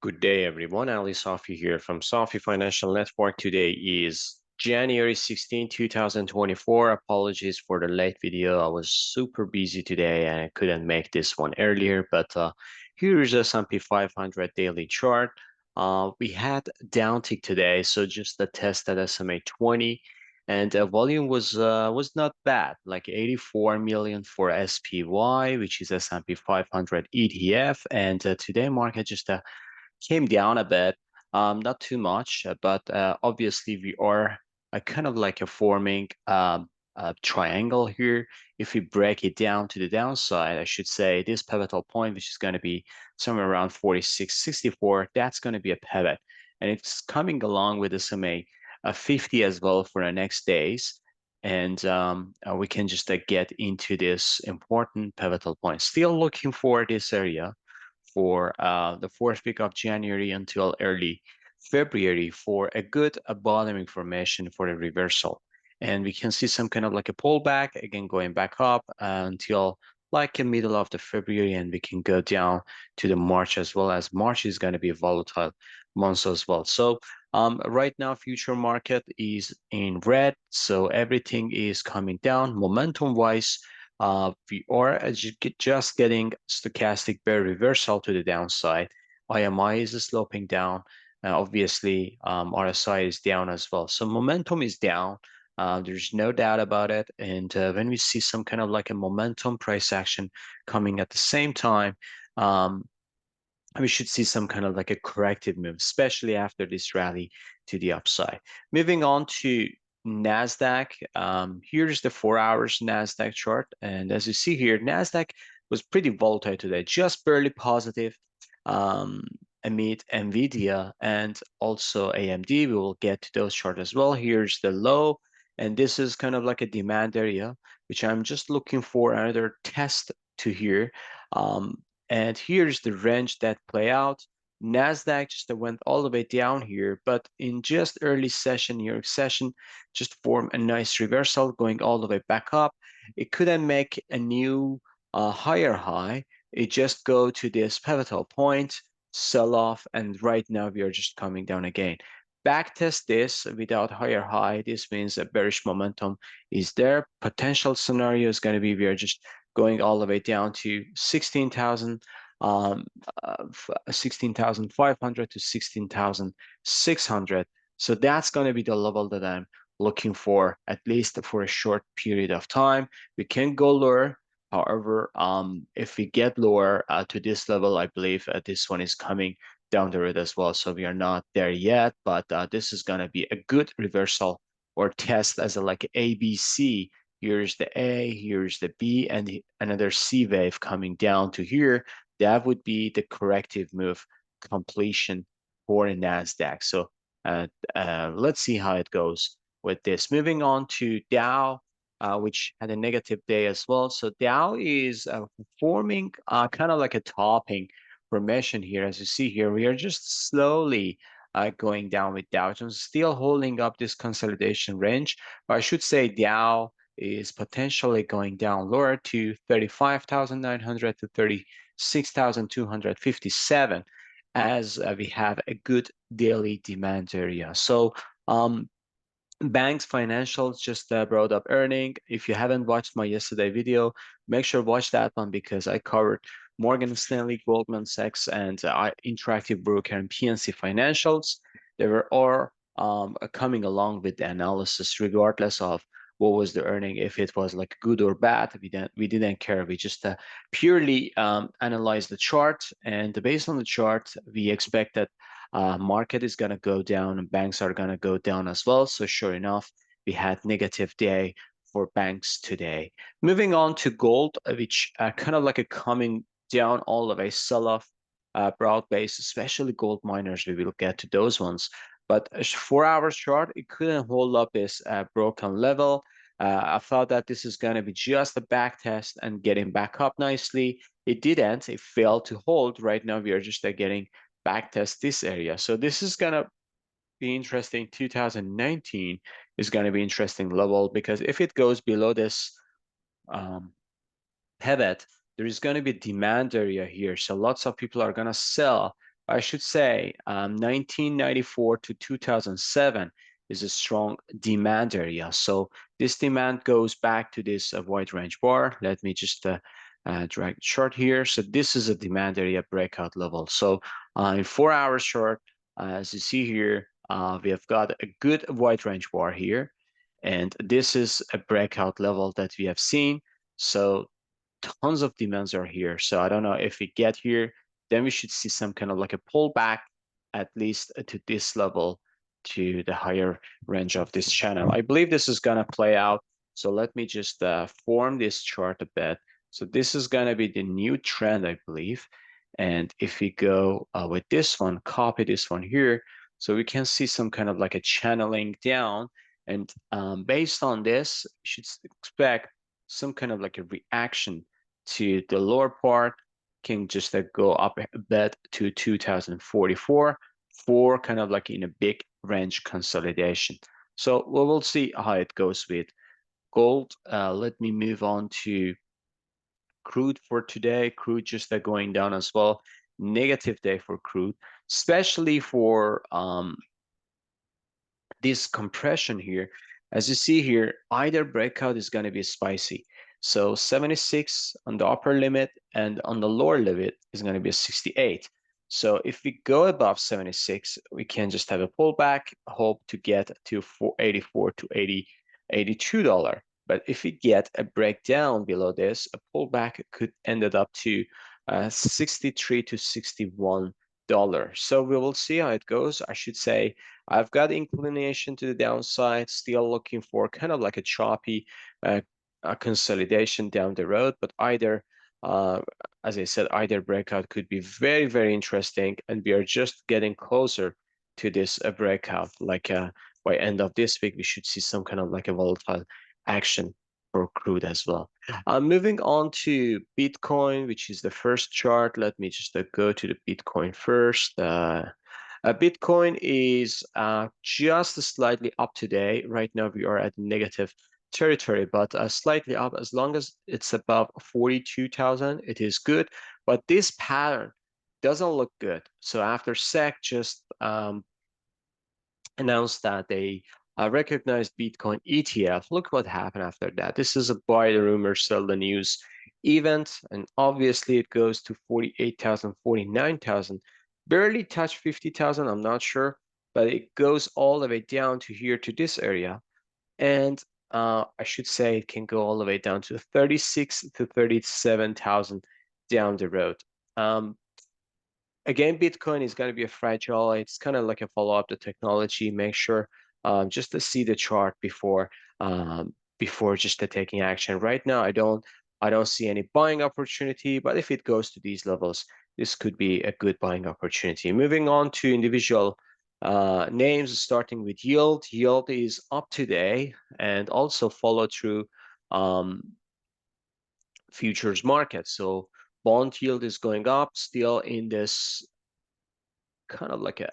Good day, everyone. Ali Safi here from Safi Financial Network. Today is January 16, 2024. Apologies for the late video. I was super busy today and I couldn't make this one earlier. But here is a S&P 500 daily chart. We had downtick today, so just the test at SMA 20, and volume was not bad, like 84 million for SPY, which is S&P 500 ETF. And today market just came down a bit, not too much, but obviously we are kind of like a forming a triangle here. If we break it down to the downside, I should say this pivotal point, which is going to be somewhere around 46.64, that's going to be a pivot. And it's coming along with the SMA 50 as well for the next days. And we can just get into this important pivotal point. Still looking for this area for the fourth week of January until early February for a good bottoming formation for a reversal. And we can see some kind of like a pullback, again, going back up until like the middle of the February, and we can go down to the March as well, as March is going to be a volatile month as well. So right now, future market is in red, so everything is coming down momentum-wise. We are just getting stochastic bear reversal to the downside. IMI is sloping down. Obviously, RSI is down as well. So momentum is down. There's no doubt about it. And when we see some kind of like a momentum price action coming at the same time, um, we should see some kind of like a corrective move, especially after this rally to the upside. Moving on to Nasdaq, here's the 4 hours Nasdaq chart. And as you see here, Nasdaq was pretty volatile today, just barely positive um, amid Nvidia and also AMD. We will get to those charts as well. Here's the low, and this is kind of like a demand area, which I'm just looking for another test to here. Um, and here's the range that play out. Nasdaq just went all the way down here, but in just early session, New York session, just formed a nice reversal going all the way back up. It couldn't make a new higher high. It just go to this pivotal point, sell off, and right now we are just coming down again. Backtest this without higher high. This means a bearish momentum is there. Potential scenario is going to be we are just going all the way down to 16,000, 16,500 to 16,600. So that's going to be the level that I'm looking for, at least for a short period of time. We can go lower. However, if we get lower to this level, I believe this one is coming down the road as well. So we are not there yet, but this is going to be a good reversal or test as a like ABC. Here's the A, here's the B, and another C wave coming down to here. That would be the corrective move completion for a NASDAQ. So let's see how it goes with this. Moving on to Dow, which had a negative day as well. So Dow is forming kind of like a topping formation here. As you see here, we are just slowly going down with Dow Jones, still holding up this consolidation range. But I should say Dow is potentially going down lower to 35,900 to 36,257 as we have a good daily demand area. So banks financials just brought up earning. If you haven't watched my yesterday video, make sure watch that one because I covered Morgan Stanley, Goldman Sachs, and Interactive Broker and PNC financials. They were all coming along with the analysis, regardless of what was the earning, if it was like good or bad. We didn't care. We just purely analyzed the chart, and based on the chart, we expect that market is going to go down and banks are going to go down as well. So sure enough, we had negative day for banks today. Moving on to gold, which kind of like a coming down all of a sell-off broad base, especially gold miners. We will get to those ones. But a 4 hours chart, it couldn't hold up this broken level. I thought that this is going to be just a back test and getting back up nicely. It didn't. It failed to hold. Right now, we are just getting backtest this area. So this is going to be interesting. 2019 is going to be interesting level because if it goes below this um, pivot, there is going to be demand area here. So lots of people are going to sell I should say 1994 to 2007 is a strong demand area. So this demand goes back to this wide range bar. Let me just drag the chart here. So this is a demand area breakout level. So in 4 hours chart, as you see here, we have got a good wide range bar here. And this is a breakout level that we have seen. So tons of demands are here. So I don't know if we get here, then we should see some kind of like a pullback, at least to this level, to the higher range of this channel. I believe this is gonna play out. So let me just form this chart a bit. So this is gonna be the new trend, I believe. And if we go with this one, copy this one here, so we can see some kind of like a channeling down. And based on this, you should expect some kind of like a reaction to the lower part, can just go up a bit to 2044 for kind of like in a big range consolidation. So we will see how it goes with gold. Let me move on to crude for today. Crude just going down as well. Negative day for crude, especially for this compression here. As you see here, either breakout is going to be spicy. So 76 on the upper limit and on the lower limit is going to be a 68. So if we go above 76, we can just have a pullback, hope to get to 84 to 80, $82. But if we get a breakdown below this, a pullback could end it up to 63 to $61. So we will see how it goes. I should say I've got inclination to the downside, still looking for kind of like a choppy a consolidation down the road, but either, uh, as I said, either breakout could be very, very interesting, and we are just getting closer to this breakout. Like by end of this week, we should see some kind of like a volatile action for crude as well. Moving on to Bitcoin, which is the first chart. Let me just go to the Bitcoin first. Bitcoin is just slightly up today. Right now, we are at negative territory, but slightly up. As long as it's above 42,000, it is good. But this pattern doesn't look good. So after SEC just announced that they recognized Bitcoin ETF. Look what happened after that. This is a buy the rumor, sell the news event, and obviously it goes to 48,000, 49,000. Barely touch 50,000, I'm not sure, but it goes all the way down to here to this area. And I should say it can go all the way down to 36 to 37,000 down the road. Again, Bitcoin is going to be a fragile. It's kind of like a follow-up to technology. Make sure just to see the chart before just taking action. Right now, I don't see any buying opportunity, but if it goes to these levels, this could be a good buying opportunity. Moving on to individual names, starting with yield. Yield is up today and also follow through futures market. So bond yield is going up, still in this kind of like a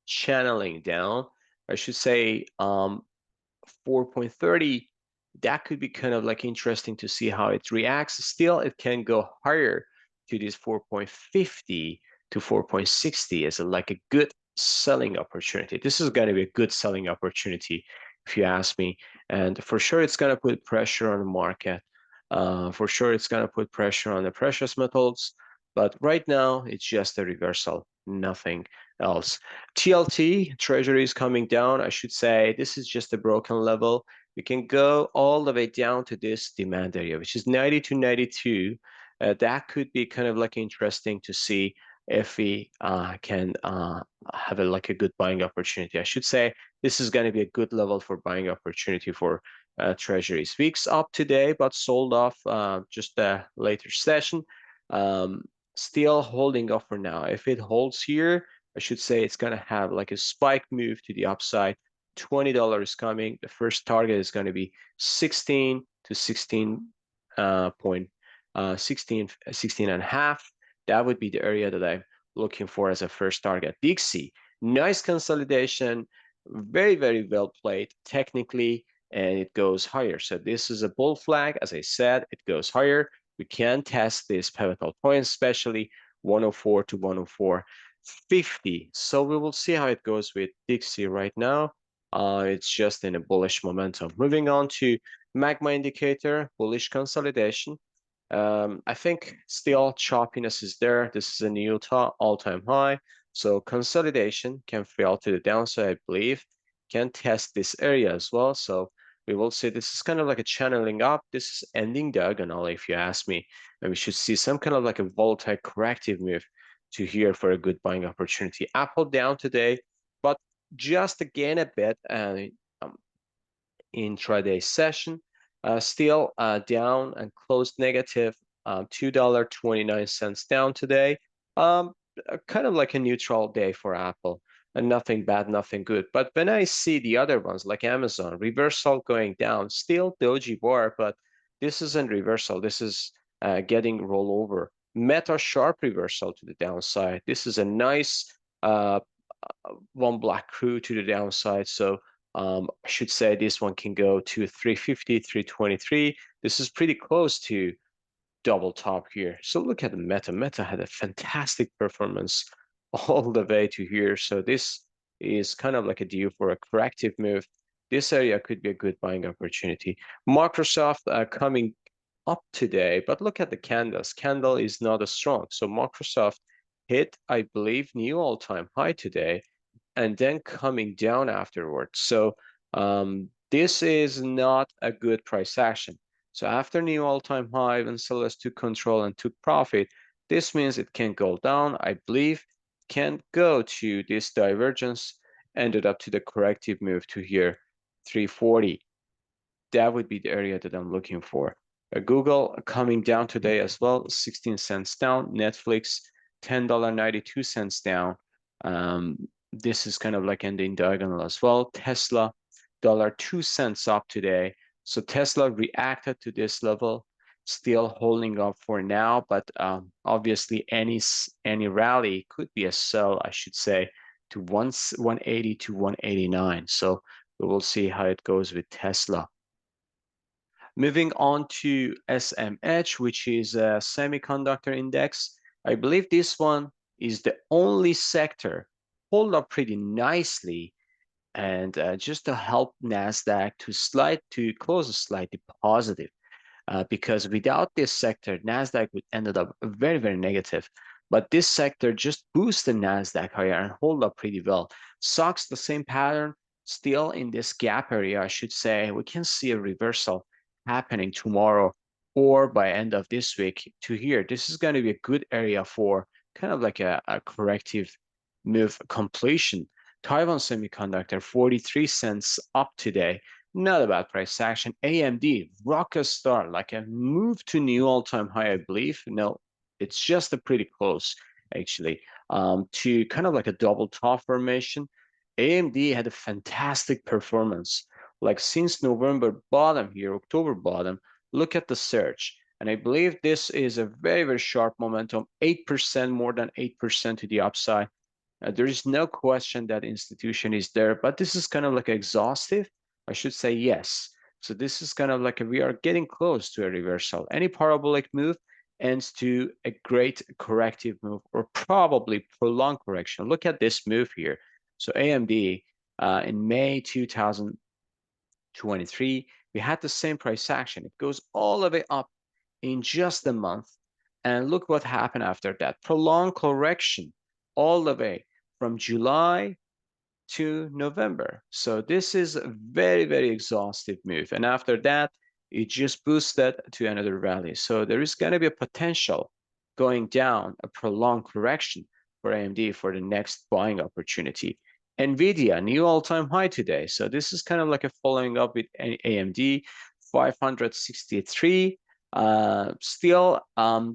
channeling down. I should say 4.30, that could be kind of like interesting to see how it reacts. Still, it can go higher to this 4.50 to 4.60 as like a good selling opportunity. This is going to be a good selling opportunity, if you ask me. And for sure, it's going to put pressure on the market. For sure, it's going to put pressure on the precious metals. But right now, it's just a reversal, nothing else. TLT, Treasury is coming down. I should say this is just a broken level. We can go all the way down to this demand area, which is 90 to 92. That could be kind of like interesting to see if we can have like a good buying opportunity. I should say this is going to be a good level for buying opportunity for treasuries. Weeks up today, but sold off just a later session. Um, Still holding off for now. If it holds here, I should say it's going to have like a spike move to the upside. $20 coming. The first target is going to be 16 to 16 16 and a half. That would be the area that I'm looking for as a first target. Dixie, nice consolidation, very, very well played technically, and it goes higher. So this is a bull flag. As I said, it goes higher. We can test this pivotal point, especially 104 to 104. 50. So we will see how it goes with Dixie right now. It's just in a bullish momentum. Moving on to magma indicator, bullish consolidation. I think still choppiness is there. This is a new all-time high. So consolidation can fail to the downside, I believe. Can test this area as well. So we will see this is kind of like a channeling up. This is ending diagonal, if you ask me. And we should see some kind of like a volatile corrective move to here for a good buying opportunity. Apple down today, but just again a bit um, intraday session. Still down and closed negative, $2.29 down today. Um, Kind of like a neutral day for Apple, and nothing bad, nothing good. But when I see the other ones like Amazon, reversal going down, still doji bar, but this isn't reversal. This is getting rollover. Meta sharp reversal to the downside. This is a nice one black crew to the downside. So I should say this one can go to 350, 323. This is pretty close to double top here. So look at the Meta. Meta had a fantastic performance all the way to here. So this is kind of like a due for a corrective move. This area could be a good buying opportunity. Microsoft coming up today, but look at the candles. Candle is not as strong. So Microsoft hit, I believe, new all-time high today and then coming down afterwards. So this is not a good price action. So after new all-time high, when sellers took control and took profit, this means it can go down. I believe can go to this divergence, ended up to the corrective move to here, 340. That would be the area that I'm looking for. Google coming down today as well, 16 cents down. Netflix, $10.92 down. This is kind of like ending diagonal as well. Tesla, $1.02 up today. So Tesla reacted to this level, still holding up for now, but obviously any rally could be a sell, I should say, to 180 to 189. So we will see how it goes with Tesla. Moving on to SMH, which is a semiconductor index. I believe this one is the only sector hold up pretty nicely and just to help Nasdaq to close slightly positive because without this sector, Nasdaq would ended up very, very negative. But this sector just boosted Nasdaq higher and hold up pretty well. SOX, the same pattern, still in this gap area, I should say. We can see a reversal happening tomorrow or by end of this week to here. This is going to be a good area for kind of like a corrective move completion. Taiwan Semiconductor, 43 cents up today. Not a bad price action. AMD, rocket star, like a move to new all-time high, I believe. No, it's just a pretty close, actually, to kind of like a double top formation. AMD had a fantastic performance. Like since November bottom here, October bottom, look at the surge. And I believe this is a very, very sharp momentum, 8%, more than 8% to the upside. There is no question that institution is there, but this is kind of like exhaustive. I should say yes. So this is kind of like we are getting close to a reversal. Any parabolic move ends to a great corrective move or probably prolonged correction. Look at this move here. So AMD in May 2023, we had the same price action. It goes all the way up in just a month. And look what happened after that. Prolonged correction all the way from July to November. So this is a very, very exhaustive move. And after that, it just boosted to another rally. So there is going to be a potential going down, a prolonged correction for AMD for the next buying opportunity. NVIDIA, new all-time high today. So this is kind of like a following up with AMD, 563. Still,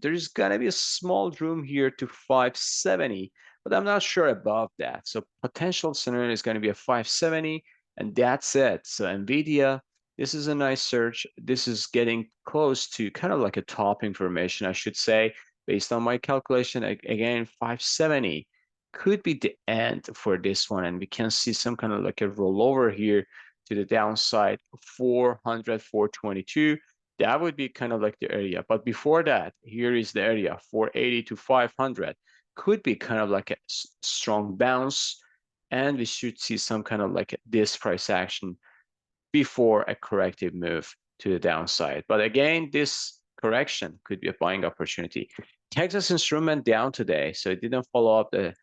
there's going to be a small room here to 570, but I'm not sure above that. So potential scenario is going to be a 570, and that's it. So NVIDIA, this is a nice search. This is getting close to kind of like a top information, I should say, based on my calculation. Again, 570 could be the end for this one, and we can see some kind of like a rollover here to the downside, 400, 422. That would be kind of like the area. But before that, here is the area, 480 to 500. could be kind of like a strong bounce, and we should see some kind of like this price action before a corrective move to the downside. But again, this correction could be a buying opportunity. Texas Instrument down today, so it didn't follow up the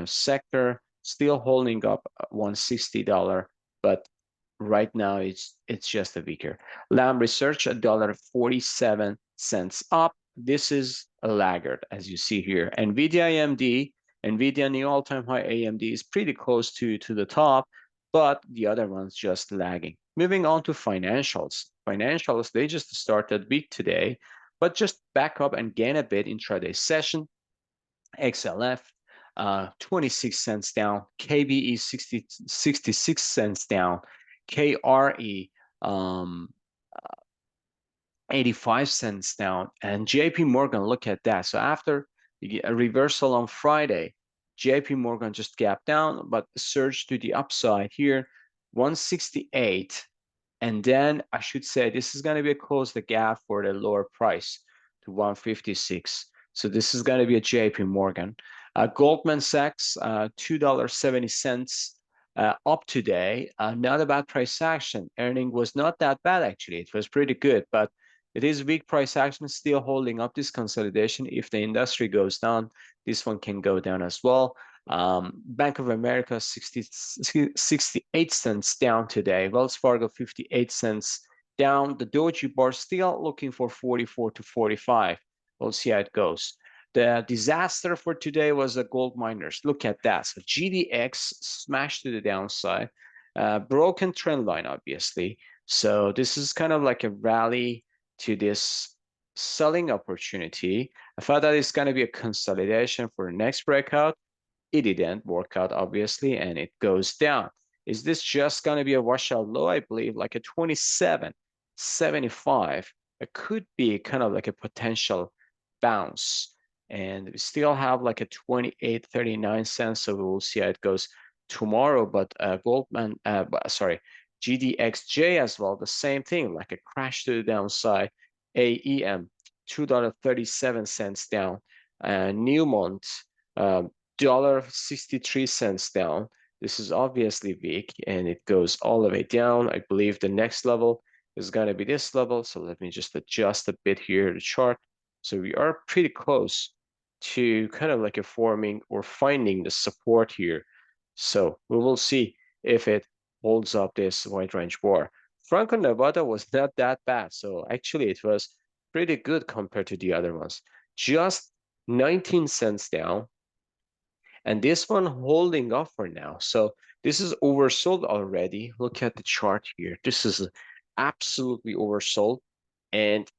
sector, still holding up $160, but right now it's just a weaker. Lam Research $1.47 up. This is a laggard, as you see here. NVIDIA AMD, NVIDIA new all-time high. AMD is pretty close to the top, but the other one's just lagging. Moving on to financials. Financials, they just started weak today, but just back up and gain a bit intraday session. XLF, 26 cents down. KBE, 66 cents down. KRE, um, 85 cents down. And JP Morgan, look at that. So after a reversal on Friday, JP Morgan just gapped down, but surged to the upside here, 168. And then I should say this is going to be a close the gap for the lower price to 156. So this is going to be a JP Morgan. Goldman Sachs, $2.70 up today. Not a bad price action. Earning was not that bad, actually. It was pretty good, but it is weak price action, still holding up this consolidation. If the industry goes down, this one can go down as well. Bank of America, 68 cents down today. Wells Fargo, 58 cents down. The Doji bar still looking for 44 to 45. We'll see how it goes. The disaster for today was the gold miners. Look at that. So GDX smashed to the downside. Broken trend line, obviously. So this is kind of like a rally to this selling opportunity. I thought that it's going to be a consolidation for the next breakout. It didn't work out, obviously, and it goes down. Is this just going to be a washout low? I believe like a 27.75. It could be kind of like a potential bounce. And we still have like a 28.39 cents, so we will see how it goes tomorrow. But GDXJ as well, the same thing, like a crash to the downside. AEM, $2.37 down. Newmont, $1.63 down. This is obviously weak, and it goes all the way down. I believe the next level is going to be this level. So let me just adjust a bit here, the chart. So we are pretty close to kind of like a forming or finding the support here. So we will see if it holds up this wide range bar. Franco-Nevada was not that bad. So actually it was pretty good compared to the other ones. Just 19 cents down. And this one holding up for now. So this is oversold already. Look at the chart here. This is absolutely oversold. And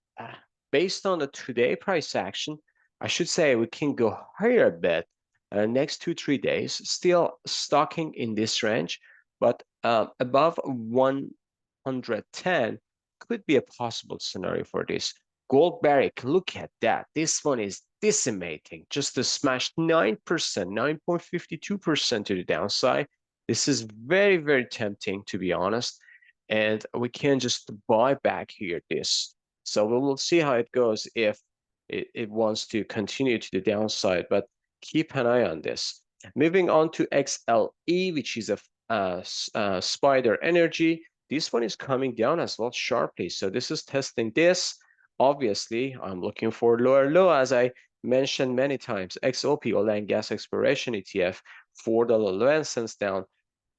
based on the today price action, I should say we can go higher a bit next 2-3 days, still stocking in this range, but above 110 could be a possible scenario for this. Gold Barrick, look at that. This one is decimating. Just a smashed 9%, 9.52% to the downside. This is very, very tempting, to be honest. And we can just buy back here this. So we will see how it goes if it wants to continue to the downside, but keep an eye on this. Moving on to XLE, which is a Spider Energy. This one is coming down as well sharply. So this is testing this. Obviously, I'm looking for lower low, as I mentioned many times. XOP, oil and gas exploration ETF, $4.11 down,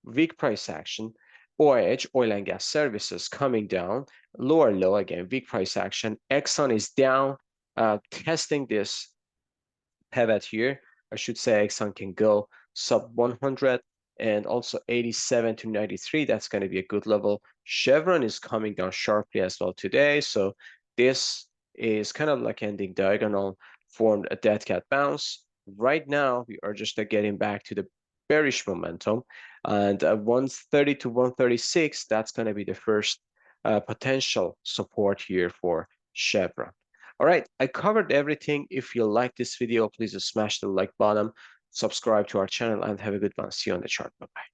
weak price action. OIH, oil and gas services, coming down, lower low again, weak price action. Exxon is down, testing this pivot here. I should say Exxon can go sub 100 and also 87 to 93. That's going to be a good level. Chevron is coming down sharply as well today. So this is kind of like ending diagonal, formed a dead cat bounce. Right now, we are just getting back to the bearish momentum. And 130 to 136, that's going to be the first potential support here for Chevron. All right, I covered everything. If you like this video, please smash the like button, subscribe to our channel, and have a good one. See you on the chart. Bye-bye.